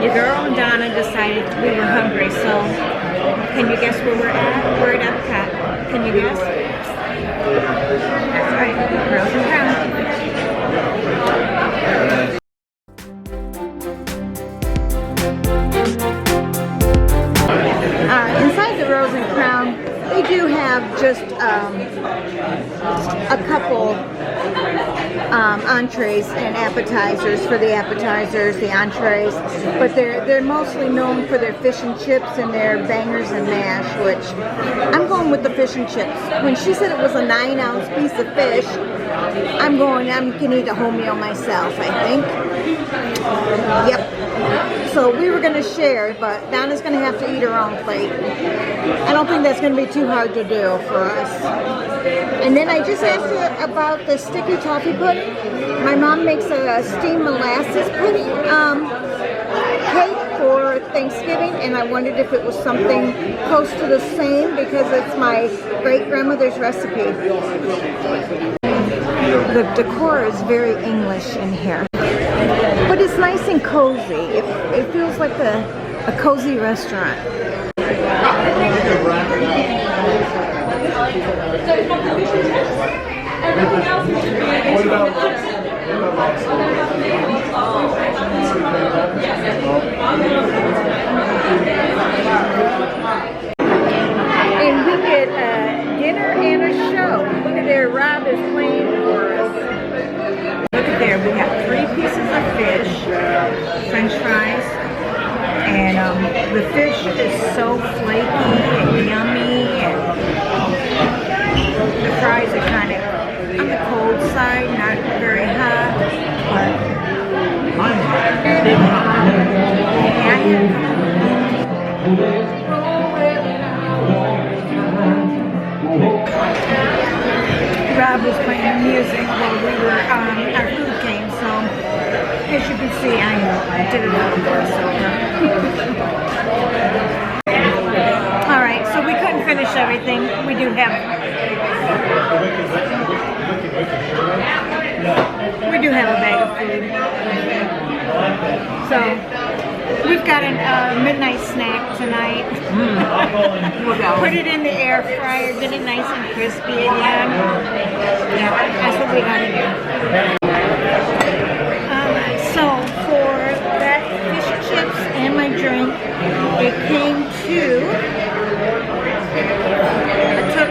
Your girl and Donna decided we were hungry, so can you guess where we're at? We're at EPCOT. Can you guess? That's right, Girls and Crown. Inside the Rose and Crown, they do have just a couple entrees and appetizers for the appetizers, the entrees, but they're mostly known for their fish and chips and their bangers and mash, which I'm going with the fish and chips. When she said it was a 9-ounce piece of fish, I'm gonna eat a whole meal myself, I think. Yep. So we were gonna share, but Donna's gonna have to eat her own plate. I don't think that's gonna be too hard to do for us. And then I just asked her about the sticky toffee pudding. My mom makes a steamed molasses pudding cake for Thanksgiving, and I wondered if it was something close to the same because it's my great-grandmother's recipe. The decor is very English in here, but it's nice and cozy. It feels like a cozy restaurant. And we get dinner and a show. Look at there, Rob is playing for us. Look at there, we got 3 pieces of fish, French fries, and the fish is so flaky and yummy, and the fries are kind of on the cold side, not very hot, but Rob was playing music while we were our food came, so as you can see, I did a little voiceover. All right, so we couldn't finish everything. We do have a bag of food. So we've got a midnight snack tonight. Put it in the air fryer, get it nice and crispy again. Yeah, that's what we gotta do. So for that fish and chips and my drink, it came to, it took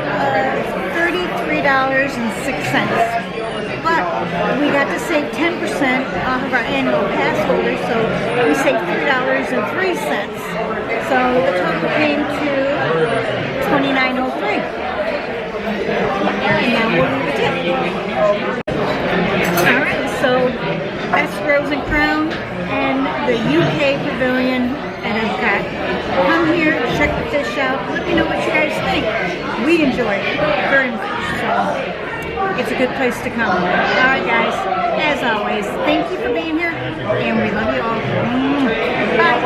$33.06. But we got to save 10% off of our annual pass holder, so we saved $3.03. So the total came to $29.03. And now we'll leave it. Alright, so that's Rose and Crown and the UK Pavilion at EPCOT. Come here, check the fish out, let me know what you guys think. We enjoyed it very much, so it's a good place to come. Alright guys, as always, thank you for being here, and we love you all. Bye.